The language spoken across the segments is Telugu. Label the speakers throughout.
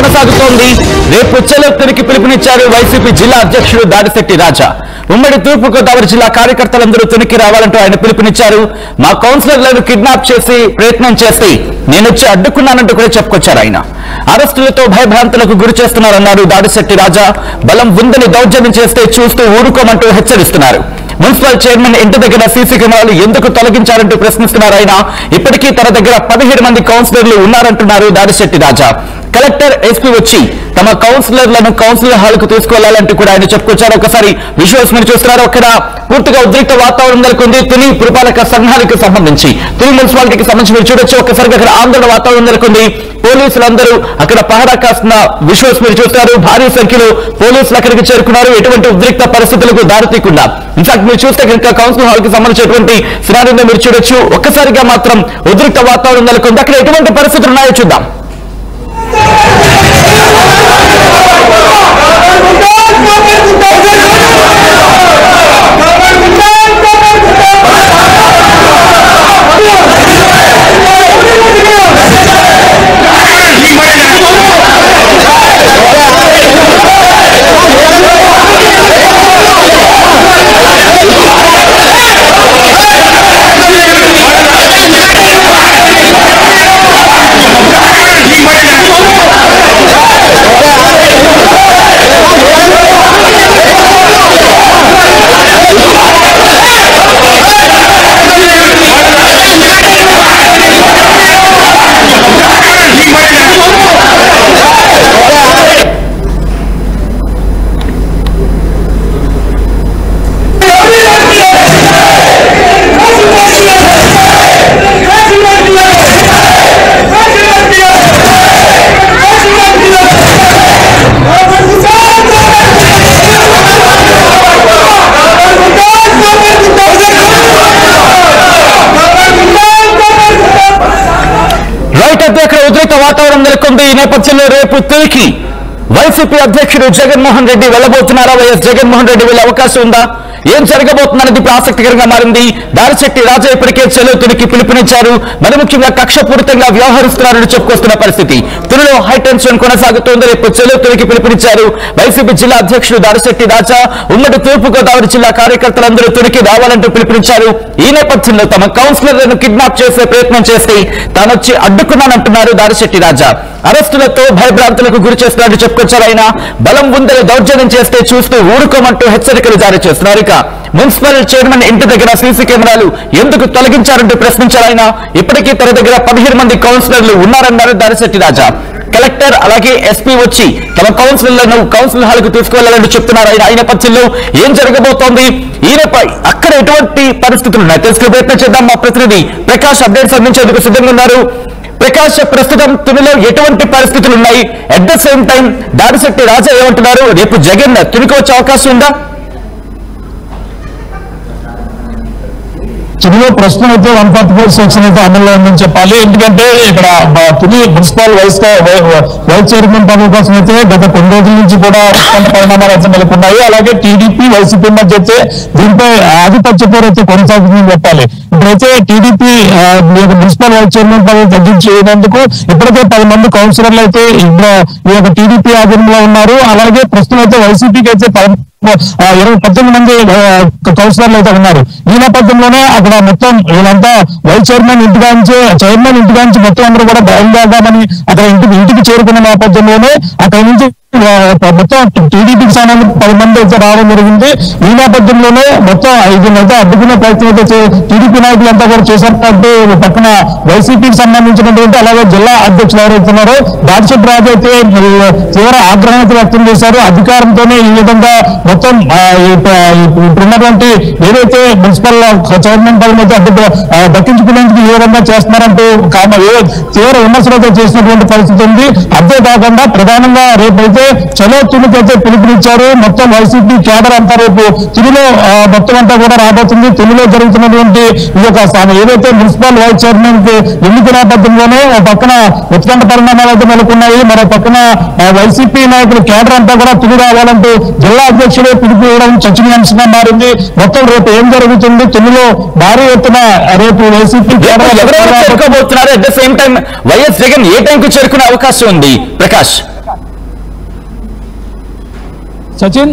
Speaker 1: కొనసాగుతోంది. రేపు చెలోత్తునికి పిలుపునిచ్చారు వైసీపీ జిల్లా అధ్యక్షుడు దాడిశెట్టి రాజా. ఉమ్మడి తూర్పుగోదావరి జిల్లా కార్యకర్తలందరూ తునికి రావాలంటూ ఆయన పిలుపునిచ్చారు. మా కౌన్సిలర్లను కిడ్నాప్ చేసి ప్రయత్నం చేసి నేనొచ్చి అడ్డుకున్నానంటూ కూడా చెప్పుకొచ్చారు. ఆయన అరెస్టులతో భయభ్రాంతులకు గురి చేస్తున్నారన్నారు దాడిశెట్టి రాజా. బలం ఉందని దౌర్జన్యం చేస్తే చూస్తూ ఊరుకోమంటూ హెచ్చరిస్తున్నారు. మున్సిపల్ చైర్మన్ ఇంటి దగ్గర సీసీ కెమెరాలు ఎందుకు తొలగించారంటూ ప్రశ్నిస్తున్నారు. ఆయన ఇప్పటికీ తన దగ్గర 17 మంది కౌన్సిలర్లు ఉన్నారంటున్నారు దాడిశెట్టి రాజా. కలెక్టర్ ఎస్పీ వచ్చి తమ కౌన్సిలర్లను కౌన్సిలర్ హాల్ కు తీసుకువెళ్లాలంటూ కూడా ఆయన చెప్పుకొచ్చారు. ఒకసారి విజువల్స్ మీరు చూస్తున్నారు. అక్కడ పూర్తిగా ఉద్రిక్త వాతావరణం నెలకొంది. తుని పురపాలక సంఘానికి సంబంధించి తుని మున్సిపాలిటీకి సంబంధించి మీరు చూడొచ్చు. ఒక్కసారిగా అక్కడ ఆందోళన వాతావరణం నెలకొంది. పోలీసులందరూ అక్కడ పహరా కాస్తున్న విజువల్స్ మీరు చూస్తారు. భారీ సంఖ్యలో పోలీసులు అక్కడికి చేరుకున్నారు. ఎటువంటి ఉద్రిక్త పరిస్థితులకు దారితీయకుండా ఇన్ఫాక్ట్ మీరు చూస్తే కనుక కౌన్సిల్ హాల్ కి సంబంధించినటువంటి సినారియోని మీరు చూడొచ్చు. ఒక్కసారిగా మాత్రం ఉద్రిక్త వాతావరణం నెలకొంది. అక్కడ ఎటువంటి పరిస్థితులు ఉన్నాయో చూద్దాం. అక్కడ ఉద్రిక్త వాతావరణం నెలకొంది. ఈ నేపథ్యంలో రేపు తిరిగి వైసీపీ అధ్యక్షుడు జగన్మోహన్ రెడ్డి వెళ్లబోతున్నారా? వైఎస్ జగన్మోహన్ రెడ్డి వెళ్లే అవకాశం ఉందా? ఏం జరగబోతుందనేది ఇప్పుడు ఆసక్తికరంగా మారింది. దాడిశెట్టి రాజా ఇప్పటికే చెలోతునికి పిలుపునిచ్చారు. మరి ముఖ్యంగా కక్షపూరితంగా వ్యవహరిస్తున్నారని చెప్పుకొస్తున్న పరిస్థితి. తునిలో హైటెన్షన్ కొనసాగుతోంది. రేపు చెలోతునికి పిలుపునిచ్చారు వైసీపీ జిల్లా అధ్యక్షుడు దాడిశెట్టి రాజా. ఉమ్మడి తూర్పుగోదావరి జిల్లా కార్యకర్తలందరూ తునికి రావాలంటూ పిలుపునిచ్చారు. ఈ నేపథ్యంలో తమ కౌన్సిలర్లను కిడ్నాప్ చేసే ప్రయత్నం చేస్తే తానొచ్చి అడ్డుకున్నానంటున్నారు దాడిశెట్టి రాజా. అరెస్టులతో భయభ్రాంతులకు గురి చేస్తున్నట్టు చెప్పుకొచ్చారు. ఆయన బలం ఉందని దౌర్జన్యం చేస్తే చూస్తూ ఊరుకోమంటూ హెచ్చరికలు జారీ చేస్తున్నారు. ఇక మున్సిపల్ చైర్మన్ ఇంటి దగ్గర సీసీ కెమెరాలు ఎందుకు తొలగించారంటూ ప్రశ్నించారు. ఆయన ఇప్పటికీ తన దగ్గర 17 మంది కౌన్సిలర్లు ఉన్నారన్నారు దాడిశెట్టి రాజా. కలెక్టర్ అలాగే ఎస్పీ వచ్చి తమ కౌన్సిలర్లను కౌన్సిల్ హాల్ కు తీసుకువెళ్లాలని చెప్తున్నారు. ఆయన ఈ నేపథ్యంలో ఏం జరగబోతోంది, ఈయనపై అక్కడ ఎటువంటి పరిస్థితులు ఉన్నాయి తెలుసుకునే ప్రయత్నం చేద్దాం. మా ప్రతినిధి ప్రకాష్ అప్డేట్స్ అందించేందుకు సిద్ధంగా ఉన్నారు. ప్రకాష్, ప్రస్తుతం తునిలో ఎటువంటి పరిస్థితులు ఉన్నాయి? At the same time Dadisetti Raja ఏమంటున్నారు? రేపు జగన్ తునికి వచ్చే అవకాశం ఉందా?
Speaker 2: తునిలో ప్రస్తుతం అయితే 144 సెక్షన్ అయితే అమల్లో ఉందని చెప్పాలి. ఎందుకంటే ఇక్కడ తుని మున్సిపల్ వైస్ చైర్మన్ పదవి కోసం అయితే గత కొన్ని రోజుల నుంచి కూడా పరిణామాలు అయితే నెలకొన్నాయి. అలాగే టీడీపీ వైసీపీ మధ్య అయితే దీనిపై ఆధిపత్య పోరు అయితే కొనసాగుతుందని చెప్పాలి. ఇప్పుడైతే టీడీపీ మున్సిపల్ వైస్ చైర్మన్ పదవి తగ్గించేందుకు ఇప్పటికే 10 మంది కౌన్సిలర్లు అయితే ఈ యొక్క టీడీపీ ఆధీనంలో ఉన్నారు. అలాగే ప్రస్తుతం అయితే వైసీపీకి అయితే 18 మంది కౌన్సిలర్లు అయితే ఉన్నారు. ఈ నేపథ్యంలోనే అక్కడ మొత్తం వీళ్ళంతా వైస్ చైర్మన్ ఇంటికాంచి మొత్తం అందరూ కూడా బయలుదేరదామని అక్కడ ఇంటికి చేరుకున్న నేపథ్యంలోనే అక్కడ నుంచి మొత్తం టీడీపీకి సంబంధించి 10 మంది అయితే రావడం జరిగింది. ఈ నేపథ్యంలోనే మొత్తం 5 అయితే అడ్డుకునే ప్రయత్నం అయితే టీడీపీ నాయకులంతా కూడా చేశారంటే పక్కన వైసీపీకి సంబంధించినటువంటి అలాగే జిల్లా అధ్యక్షులు ఎవరైతున్నారో దాడిశెట్టి రాజా అయితే తీవ్ర ఆగ్రహం వ్యక్తం చేశారు. అధికారంతోనే ఈ విధంగా మొత్తం ఇప్పుడున్నటువంటి ఏదైతే మున్సిపల్ చైర్మన్ పదవి అయితే దక్కించుకునేందుకు ఈ విధంగా చేస్తున్నారంటూ తీవ్ర విమర్శలు అయితే చేసినటువంటి పరిస్థితి ఉంది. అంతేకాకుండా ప్రధానంగా రేపైతే చలో తునికైతే పిలుపునిచ్చారు. మొత్తం వైసీపీ కేడర్ అంతా రేపు తునిలో మొత్తం అంతా కూడా రాబోతుంది. తునిలో జరుగుతున్నటువంటి ఈ యొక్క ఏదైతే మున్సిపల్ వైస్ చైర్మన్ ఎన్నిక నేపథ్యంలోనే పక్కన ఉత్కంఠ పరిణామాలు అయితే నెలకొన్నాయి. మరో పక్కన వైసీపీ నాయకులు కేడర్ అంతా కూడా తుని రావాలంటూ జిల్లా అధ్యక్షుడు పిలుపు ఇవ్వడం చర్చనీయాంశంగా మారింది. మొత్తం రేపు ఏం జరుగుతుంది, తునిలో భారీ ఎత్తున రేపు వైసీపీ
Speaker 1: చేరుకోబోతున్నారు. At the same time YS Jagan ఏ టైంకు చేరుకునే అవకాశం ఉంది? ప్రకాష్,
Speaker 2: సచిన్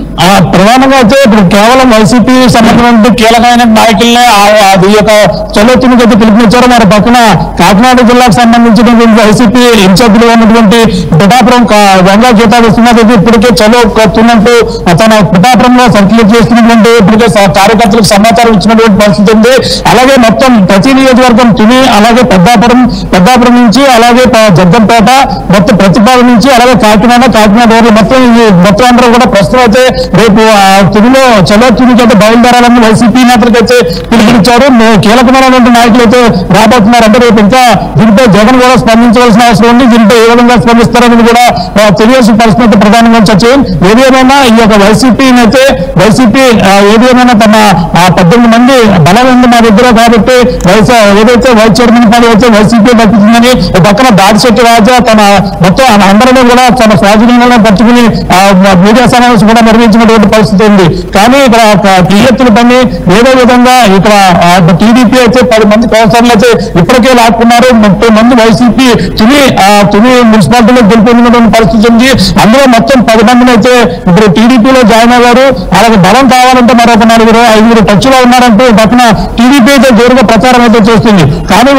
Speaker 2: ప్రధానంగా అయితే ఇప్పుడు కేవలం వైసీపీ సంబంధించిన కీలకమైన నాయకులనే అది యొక్క చొల్లొత్తునికి అయితే పిలుపునిచ్చారు. మరి పక్కన కాకినాడ జిల్లాకు సంబంధించినటువంటి వైసీపీ ఇన్ఛార్జిగా ఉన్నటువంటి పిఠాపురం గంగా గీతాకృష్ణనాథ్ అయితే ఇప్పటికే చలో కత్తున్నట్టు తన పిఠాపురంలో సర్క్యులేట్ చేస్తున్నటువంటి ఇప్పటికే కార్యకర్తలకు సమాచారం ఇచ్చినటువంటి పరిస్థితి ఉంది. అలాగే మొత్తం ప్రతి నియోజకవర్గం తుని, అలాగే పెద్దాపురం నుంచి, అలాగే జగ్గంపేట, మొత్తం ప్రతిపాదన నుంచి, అలాగే కాకినాడ రోడ్లు మొత్తం అందరూ కూడా ప్రస్తుతం అయితే రేపు తునిలో చలో తునికి అయితే బయలుదేరాలని వైసీపీ నేతలకైతే పిలుపునిచ్చారు. కీలకమైనటువంటి నాయకులు అయితే రాబోతున్నారు. అంటే రేపు ఇంకా దీనిపై జగన్ కూడా స్పందించవలసిన అవసరం ఉంది. దీనిపై ఏ విధంగా స్పందిస్తారని కూడా తెలియాల్సిన పరిస్థితి ప్రధానంగా చర్చ. ఏదేమైనా ఈ యొక్క వైసీపీ ఏది ఏమైనా తమ 18 మంది బలం ఉంది మా దగ్గర కాబట్టి ఏదైతే వైస్ చైర్మన్ పని అయితే వైసీపీ దక్కుతుందని పక్కన దాడిశెట్టి రాజా తన మొత్తం అందరినీ కూడా తన స్వాధీనంలో పట్టుకుని మీడియా సమావేశం కూడా నిర్వహించినటువంటి పరిస్థితి ఉంది. కానీ ఇక్కడ టీఎత్తుల పని ఏదో విధంగా ఇక్కడ టీడీపీ అయితే 10 మంది కౌన్సిలర్లు అయితే ఇప్పటికే లాక్కున్నారు. 30 మంది వైసీపీ తుని మున్సిపాలిటీలో గెలిపినటువంటి పరిస్థితి ఉంది. అందులో మొత్తం 10 మందిని అయితే ఇప్పుడు టీడీపీలో జాయిన్ అయ్యారు. అలాగే బలం కావాలంటే మరొక 4-5 టచ్లో ఉన్నారంటూ పక్కన టీడీపీ అయితే జోరుగా ప్రచారం అయితే చేస్తుంది. కానీ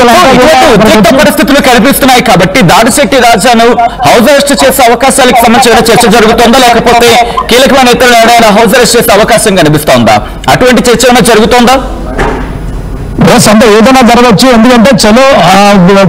Speaker 1: పరిస్థితులు కనిపిస్తున్నాయి కాబట్టి దాడిశెట్టి రాజాను హౌస్ అరెస్ట్ చేసే అవకాశాలకు సంబంధించిన చర్చ జరుగుతుందా, లేకపోతే కీలకమైన ఇతరులు ఎవరైనా హౌస్ అరెస్ట్ చేసే అవకాశం కనిపిస్తోందా? అటువంటి చర్చ ఏమైనా జరుగుతోందా?
Speaker 2: అంటే ఏదైనా జరగచ్చు. ఎందుకంటే చలో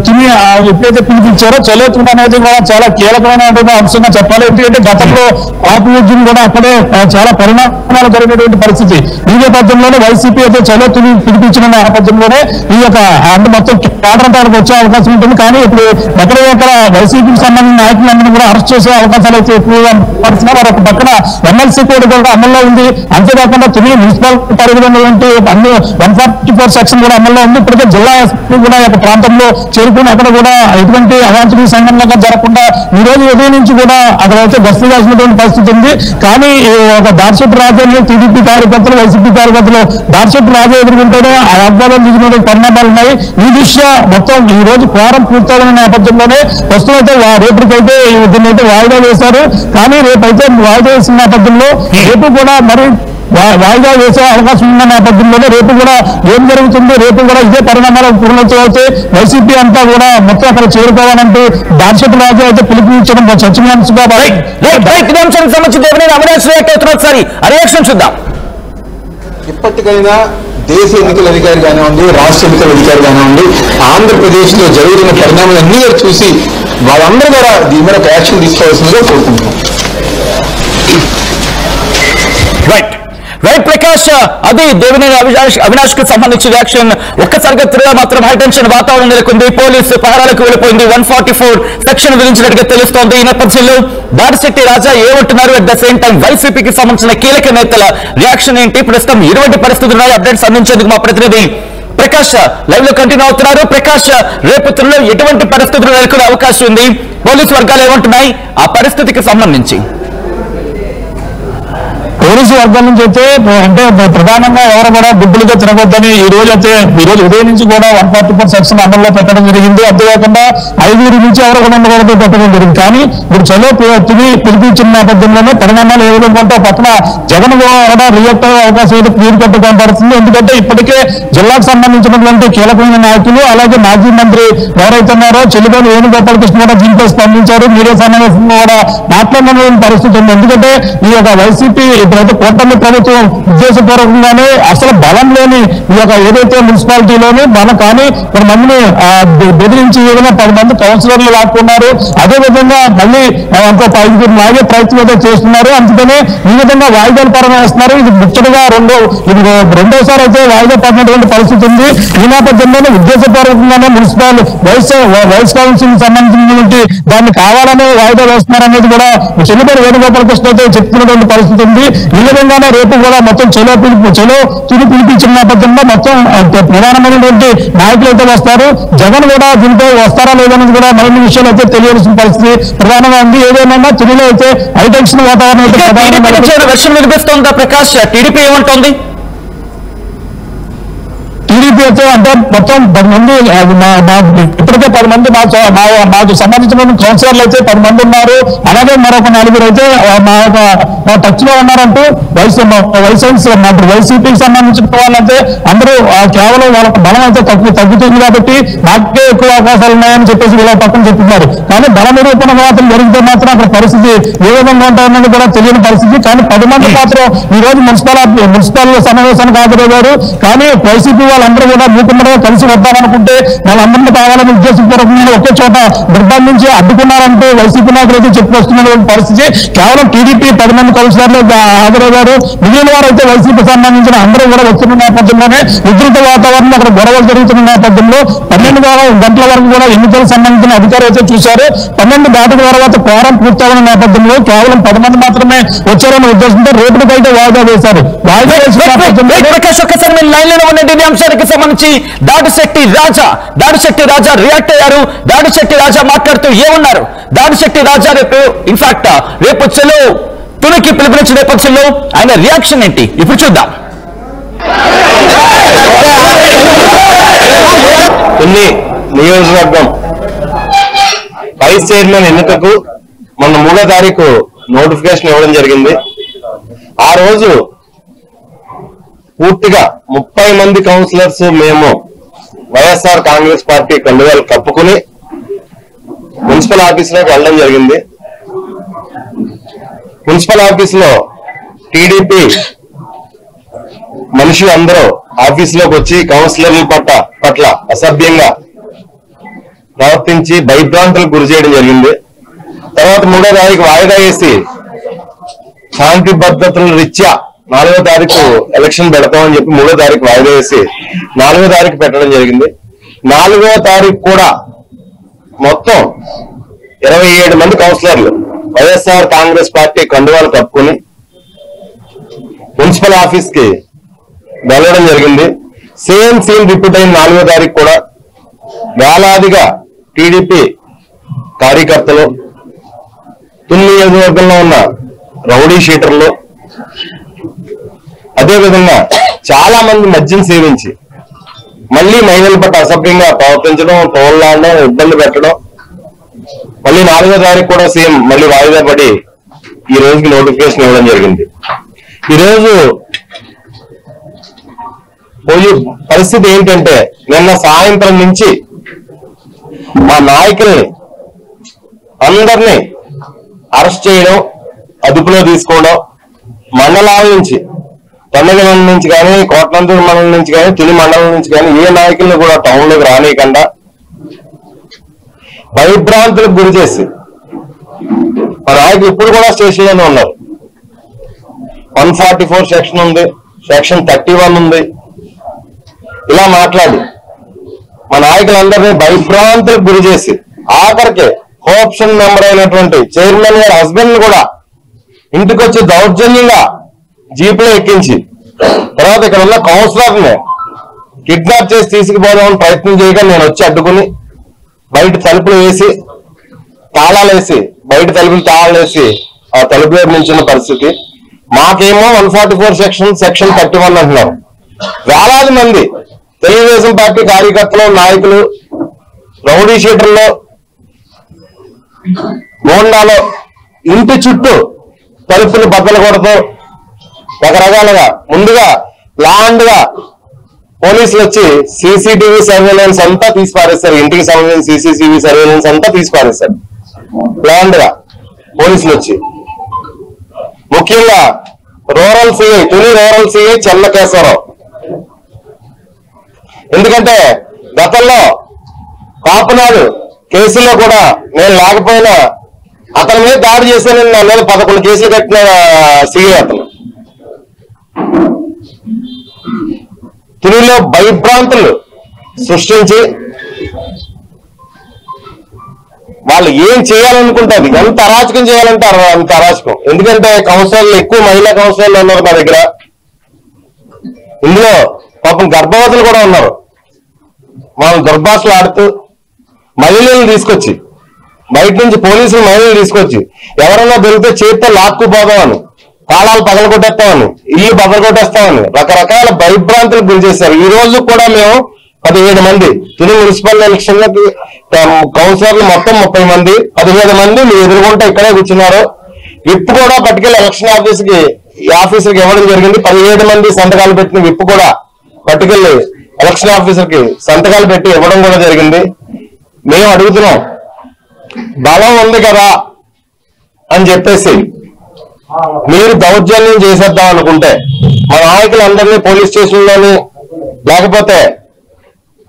Speaker 2: తుని ఎప్పుడైతే పిలిపించారో చలో తుని అనేది కూడా చాలా కీలకమైనటువంటి అంశంగా చెప్పాలి. ఎందుకంటే గతంలో ఆపుద్యం కూడా అక్కడే చాలా పరిణామాలు జరిగినటువంటి పరిస్థితి. ఈ నేపథ్యంలోనే వైసీపీ అయితే చలో తుని పిలిపించిన నేపథ్యంలోనే ఈ యొక్క అంటే మొత్తం కేంద్రం వచ్చే అవకాశం ఉంటుంది. కానీ ఇప్పుడు ఎక్కడ వైసీపీకి సంబంధించిన నాయకులందరూ కూడా అరెస్ట్ చేసే అవకాశాలు అయితే ఎక్కువగా పడుతున్నారు. ఒక పక్కన ఎమ్మెల్సీ కోడ్ కూడా అమల్లో ఉంది. అంతేకాకుండా తుని మున్సిపల్ పరిధిలో ఉన్నటువంటి అన్ని 144 సెక్షన్ కూడా అమల్లో ఉంది. ఇప్పటికే జిల్లా ఎస్పీ కూడా ఈ ప్రాంతంలో చేరుకుని అక్కడ కూడా ఎటువంటి అవాంఛనీయ సంఘటనలుగా జరగకుండా ఈ రోజు ఉదయం నుంచి కూడా అక్కడ అయితే గస్తీ కాసినటువంటి పరిస్థితి ఉంది. కానీ ఒక దాడిశెట్టి రాజాని టీడీపీ కార్యకర్తలు, వైసీపీ కార్యకర్తలు దాడిశెట్టి రాజా ఎదుర్కొంటేనే ఆ అద్భుతాలు దిగినటువంటి పరిణామాలు ఉన్నాయి. ఈ దృష్ట్యా మొత్తం ఈ రోజు కోరం పూర్తయిన నేపథ్యంలోనే ప్రస్తుతం రేపటికైతే దీన్ని అయితే వాయిదా వేశారు. కానీ రేపైతే వాయిదా వేసిన నేపథ్యంలో రేపు కూడా మరి వాయిదా వేసే అవకాశం ఉన్న నేపథ్యంలోనే రేపు కూడా ఏం జరుగుతుంది, రేపు కూడా ఇదే పరిణామాలు పూర్ణవుతే వైసీపీ అంతా కూడా మొత్తం అక్కడ చేరుకోవాలంటూ దాడిశెట్టి రాజు అయితే పిలుపునిచ్చడం చర్చనీయాంశంగా చూద్దాం.
Speaker 3: ఇప్పటికైనా దేశ ఎన్నికల అధికారి కానివ్వండి, రాష్ట్ర ఎన్నికల అధికారి కానివ్వండి, ఆంధ్రప్రదేశ్ లో జరుగుతున్న పరిణామాలన్నీ చూసి వాళ్ళందరూ కూడా దీని మీద యాక్షన్ తీసుకోవాల్సిందిగా కోరుకుంటున్నాం.
Speaker 1: రైట్ ప్రకాష్, అది దేవినేని అవినాష్ కు సంబంధించిన యాక్షన్ ఒక్కసారిగా తిరిగా మాత్రం హైటెన్షన్ వాతావరణం నెలకొంది. పోలీసు పహారాలకు వెళ్ళిపోయింది. 144 సెక్షన్ విధించినట్టుగా తెలుస్తోంది. ఈ నేపథ్యంలో దాడిశెట్టి రాజా ఏమంటున్నారు, అట్ ద సేమ్ టైం వైసీపీకి సంబంధించిన కీలక నేతల రియాక్షన్ ఏంటి, ప్రస్తుతం ఎటువంటి పరిస్థితులు ఉన్నాయి, అప్డేట్స్ అందించేందుకు మా ప్రతినిధి ప్రకాష్ లైవ్ లో కంటిన్యూ అవుతున్నారు. ప్రకాష్, రేపు తునిలో ఎటువంటి పరిస్థితులు నెలకొనే అవకాశం ఉంది, పోలీసు వర్గాలు ఏమంటున్నాయి ఆ పరిస్థితికి సంబంధించి?
Speaker 2: పోలీసు వర్గాల నుంచి అయితే అంటే ప్రధానంగా ఎవరు కూడా గుడ్డులుగా తినవద్దని ఈ రోజు ఉదయం నుంచి కూడా 144 సెక్షన్ అమల్లో పెట్టడం జరిగింది. అంతేకాకుండా 5 నుంచి ఎవరు కూడా ఉండకూడదు పెట్టడం జరిగింది. కానీ ఇప్పుడు చలో తుని పిలిపించిన నేపథ్యంలోనే పరిణామాలు ఏ విధంగా ఉంటే పక్కన జగన్ కూడా రియాక్ట్ అయ్యే అవకాశం అయితే క్లియర్ కట్ కనపడుతుంది. ఎందుకంటే ఇప్పటికే జిల్లాకు సంబంధించినటువంటి కీలకమైన నాయకులు, అలాగే మాజీ మంత్రి ఎవరైతే ఉన్నారో చెల్లిపోయిన వేణుగోపాలకృష్ణ కూడా దీంట్లో స్పందించారు. మీడియా సమావేశంలో కూడా మాట్లాడిన పరిస్థితి ఉంది. ఎందుకంటే ఈ యొక్క వైసీపీ ఇప్పుడైతే కూటమి ప్రభుత్వం ఉద్దేశపూర్వకంగానే అసలు బలం లేని ఈ యొక్క ఏదైతే మున్సిపాలిటీలోని బలం కానీ 10 మందిని బెదిరించి ఏదైనా 10 మంది కౌన్సిలర్లు లాక్కున్నారు. అదేవిధంగా మళ్ళీ ఇంకో 5 లాగే ప్రయత్నం అయితే చేస్తున్నారు. అందుకనే ఈ విధంగా వాయిదాలు పరంగా వేస్తున్నారు. ఇది ముచ్చటగా రెండోసారి అయితే వాయిదా పడినటువంటి పరిస్థితి ఉంది. ఈ నేపథ్యంలోనే ఉద్దేశపూర్వకంగానే మున్సిపల్ వైస్ కౌన్సిల్ సంబంధించినటువంటి దాన్ని కావాలనే వాయిదా వేస్తున్నారు అనేది కూడా చెల్లిపోయిన వేణుగోపాలకృష్ణ అయితే చెప్తున్నటువంటి పరిస్థితి ఉంది. ఈ విధంగానే రేపు కూడా మొత్తం చలో తుని పిలిపించిన నేపథ్యంలో మొత్తం ప్రధానమైనటువంటి నాయకులు అయితే వస్తారు. జగన్ కూడా దీంతో వస్తారా లేదనేది కూడా మరిన్ని విషయాలు అయితే తెలియాల్సిన పరిస్థితి ప్రధానంగా ఉంది. ఏదేమైనా తునిలో అయితే హైటెన్షన్ వాతావరణం అయితే
Speaker 1: వినిపిస్తోందా ప్రకాష్? టీడీపీ ఏమంటోంది?
Speaker 2: టీడీపీ అయితే అంటే మొత్తం 10 మంది ఇప్పటికే 10 మంది మాకు సంబంధించిన కౌన్సిలర్లు అయితే 10 మంది ఉన్నారు. అలాగే మరొక 4 అయితే మా టచ్ లో ఉన్నారంటూ వైసీపీకి సంబంధించిన వాళ్ళంటే అందరూ కేవలం వాళ్ళకి బలం అయితే తగ్గుతుంది కాబట్టి నాకే ఎక్కువ అవకాశాలు ఉన్నాయని చెప్పేసి వీళ్ళ పక్కన చెప్తున్నారు. కానీ బల నిరూపణ మాత్రం జరిగితే మాత్రం అక్కడ పరిస్థితి ఏ విధంగా ఉంటాయన్నది కూడా తెలియని పరిస్థితి. కానీ 10 మంది మాత్రం ఈ రోజు మున్సిపల్ సమావేశానికి హాజరయ్యారు. కానీ వైసీపీ వాళ్ళందరూ కూడా మూకుమ్మడిగా కలిసి వద్దామనుకుంటే వాళ్ళందరినీ కావాలని ఉద్దేశపూర్వకంగా ఒకే చోట నిర్బంధించి అడ్డుకున్నారంటూ వైసీపీ నాయకులు అయితే చెప్పుకొస్తున్నటువంటి పరిస్థితి. కేవలం టీడీపీ 10 మంది కౌన్సిలర్లు హాజరయ్యారు. మిగిలిన వారు అయితే వైసీపీ సంబంధించిన అందరూ కూడా వస్తున్న నేపథ్యంలోనే ఉధృత వాతావరణం అక్కడ గొడవలు జరుగుతున్న నేపథ్యంలో 12 గంటల వరకు కూడా ఎన్నికలకు సంబంధించిన అధికారులు అయితే చూశారు. 12 దాటిన తర్వాత కోరం పూర్తయిన నేపథ్యంలో కేవలం 10 మంది మాత్రమే వచ్చారనే ఉద్దేశంతో రేపటికైతే వాయిదా వేశారు. వాయిదా వేసిన
Speaker 1: లైన్ లో ఉన్న అంశానికి సంబంధించి దాడిశెట్టి రాజా రియాక్ట్ అయ్యారు. దాడిశెట్టి రాజా మాట్లాడుతూ ఏమన్నారు? దాడిశెట్టి రాజా రేపు చెలో తునికి పిలుపునిచ్చిన నేపథ్యంలో ఆయన రియాక్షన్ ఏంటి ఇప్పుడు చూద్దాం.
Speaker 4: కొన్ని నియోజకవర్గం వైస్ చైర్మన్ ఎన్నికకు మొన్న 3వ తారీఖు నోటిఫికేషన్ ఇవ్వడం జరిగింది. ఆ రోజు పూర్తిగా 30 మంది కౌన్సిలర్స్ మేము వైఎస్ఆర్ కాంగ్రెస్ పార్టీ కండువాలు కప్పుకుని మున్సిపల్ ఆఫీసులోకి వెళ్ళడం జరిగింది. మున్సిపల్ ఆఫీసులో టీడీపీ మనుషులు అందరూ ఆఫీసులోకి వచ్చి కౌన్సిలర్ల పట్ల అసభ్యంగా ప్రవర్తించి భయభ్రాంతులకు గురి చేయడం జరిగింది. తర్వాత 3వ తారీఖు వాయిదా వేసి శాంతి భద్రతల రీత్యా 4వ తారీఖు ఎలక్షన్ పెడతామని చెప్పి 3వ తారీఖు వాయిదా వేసి 4వ తారీఖు పెట్టడం జరిగింది. 4వ తారీఖు కూడా మొత్తం 27 మంది కౌన్సిలర్లు వైఎస్ఆర్ కాంగ్రెస్ పార్టీ కండువాలు కప్పుకొని మున్సిపల్ ఆఫీస్ కి వెళ్ళడం జరిగింది. సేమ్ సీన్ రిపీట్ అయిన 4వ తారీఖు కూడా వేలాదిగా టీడీపీ కార్యకర్తలు, తుని నియోజకవర్గంలో ఉన్న రౌడీ షీటర్లు, అదేవిధంగా చాలా మంది మద్యం సేవించి మళ్ళీ మహిళల పట్ల అసభ్యంగా ప్రవర్తించడం, తోళ్లాడడం, ఇబ్బంది పెట్టడం, మళ్ళీ 4వ తారీఖు కూడా సేమ్ మళ్ళీ వాయిదా పడి ఈ రోజుకి నోటిఫికేషన్ ఇవ్వడం జరిగింది. ఈరోజు పరిస్థితి ఏంటంటే నిన్న సాయంత్రం నుంచి మా నాయకుల్ని అందరినీ అరెస్ట్ చేయడం, అదుపులో తీసుకోవడం, మండలాల నుంచి తొమ్మిది మండలం నుంచి కానీ, కోట్లందూరు మండలం నుంచి కానీ, తుని మండలం నుంచి కానీ ఏ నాయకులను కూడా టౌన్ లోకి రానియకుండా భయభ్రాంతులకు గురి చేసి మా నాయకులు ఇప్పుడు కూడా స్టేషన్ లోనే ఉన్నారు. 144 సెక్షన్ ఉంది, సెక్షన్ 31 ఉంది. ఇలా మాట్లాడి మా నాయకులందరినీ భయభ్రాంతులకు గురి చేసి ఆఖరికి కోఆప్షన్ మెంబర్ అయినటువంటి చైర్మన్ గారి హస్బెండ్ కూడా ఇంటికి వచ్చి దౌర్జన్యంగా జీపులో ఎక్కించి తర్వాత ఇక్కడ ఉన్న కౌన్సిలర్ని కిడ్నాప్ చేసి తీసుకుపోదామని ప్రయత్నం చేయగా నేను వచ్చి అడ్డుకుని బయట తలుపులు వేసి తాళాలు వేసి బయట తలుపులు తాళాలు వేసి ఆ తలుపులో నించున్న పరిస్థితి. మాకేమో 144 సెక్షన్ 31 అంటున్నారు. వేలాది మంది తెలుగుదేశం పార్టీ కార్యకర్తలు, నాయకులు, రౌడీ షీటర్లు, గోండాలో ఇంటి చుట్టూ తలుపులు బద్దలు కొడుతూ రకరకాలుగా ముందుగా ప్లాండ్ గా పోలీసులు వచ్చి సీసీటీవీ సర్వేలెన్స్ అంతా తీసి పారేస్తారు. ఇంటికి సంబంధించిన సీసీటీవీ సర్వేలెన్స్ అంతా తీసి పారేస్తారు ప్లాండ్ గా పోలీసులు వచ్చి. ముఖ్యంగా rural CI, Tuni rural CI Chennakeswara Rao. ఎందుకంటే గతంలో కాపునాడు కేసులో కూడా నేను లేకపోయినా అతని మీద దాడి చేశాను, నా మీద 11 కేసులు కట్టిన సిఐ అతను. తునిలో భయభ్రాంతులు సృష్టించి వాళ్ళు ఏం చేయాలనుకుంటారు, ఎంత అరాచకం చేయాలంటే అంత అరాచకం. ఎందుకంటే కౌన్సిలర్లు ఎక్కువ మహిళా కౌన్సిలర్లు ఉన్నారు మా దగ్గర. ఇందులో పాపం గర్భవతులు కూడా ఉన్నారు. వాళ్ళు దుర్భాషలు ఆడుతూ మహిళలను తీసుకొచ్చి బయట నుంచి పోలీసులు మహిళలు తీసుకొచ్చి ఎవరన్నా దొరికితే చేతితో లాక్కుపోదాం అని తాళాలు పగలగొట్టేస్తామని, ఇల్లు బదలగొట్టేస్తామని రకరకాల భయభ్రాంతులకు గురి చేశారు. ఈ రోజు కూడా మేము 17 మంది తుని మున్సిపల్ ఎలక్షన్ కౌన్సిలర్లు మొత్తం 30 మంది, 17 మంది మీ ఎదురుగుంటే ఇక్కడే కూర్చున్నారు. విప్ కూడా పట్టుకెళ్ళి ఎలక్షన్ ఆఫీసర్కి ఇవ్వడం జరిగింది. 17 మంది సంతకాలు పెట్టిన విప్ కూడా పట్టుకెళ్ళి ఎలక్షన్ ఆఫీసర్కి సంతకాలు పెట్టి ఇవ్వడం కూడా జరిగింది. మేము అడుగుతున్నాం, బలం ఉంది కదా అని చెప్పేసి మీరు దౌర్జన్యం చేసేద్దాం అనుకుంటే మన నాయకులందరినీ పోలీస్ స్టేషన్లోని లేకపోతే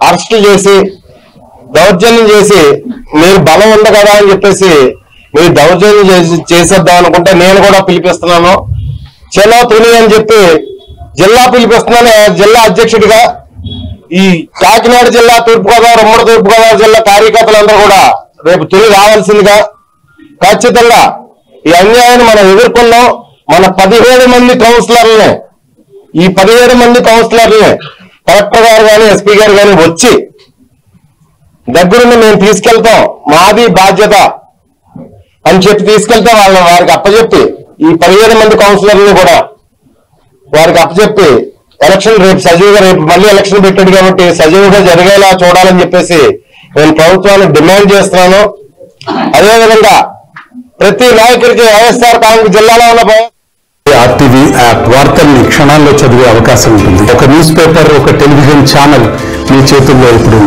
Speaker 4: అరెస్ట్ చేసి దౌర్జన్యం చేసి మీరు బలం ఉంది కదా అని చెప్పేసి మీరు దౌర్జన్యం చేసేద్దాం అనుకుంటే నేను కూడా పిలిపిస్తున్నాను. చలో తుని అని చెప్పి జిల్లా పిలిపిస్తున్నాను. జిల్లా అధ్యక్షుడిగా ఈ కాకినాడ జిల్లా, తూర్పుగోదావరి, ఉమ్మడి తూర్పుగోదావరి జిల్లా కార్యకర్తలందరూ కూడా రేపు తుని రావాల్సిందిగా, ఖచ్చితంగా ఈ అన్యాయాన్ని మనం ఎదుర్కొన్నాం. మన 17 మంది కౌన్సిలర్లని, ఈ 17 మంది కౌన్సిలర్లని కలెక్టర్ గారు కానీ ఎస్పీ గారు కానీ వచ్చి దగ్గరుండి మేము తీసుకెళ్తాం, మాది బాధ్యత అని చెప్పి తీసుకెళ్తే వారికి అప్పచెప్పి ఈ 17 మంది కౌన్సిలర్ని కూడా వారికి అప్పచెప్పి ఎలక్షన్ రేపు మళ్ళీ ఎలక్షన్ పెట్టాడు కాబట్టి సజీవుగా జరిగేలా చూడాలని చెప్పేసి నేను ప్రభుత్వాన్ని డిమాండ్ చేస్తున్నాను. అదేవిధంగా ప్రతి నాయకుడికి వైఎస్ఆర్ కాంగ్రెస్ జిల్లాలో ఉన్న
Speaker 5: ఆర్టీవీ యాప్ వార్తల్ని క్షణాల్లో చదివే అవకాశం ఉంటుంది. ఒక న్యూస్ పేపర్, ఒక టెలివిజన్ ఛానల్ మీ చేతుల్లో ఇప్పుడు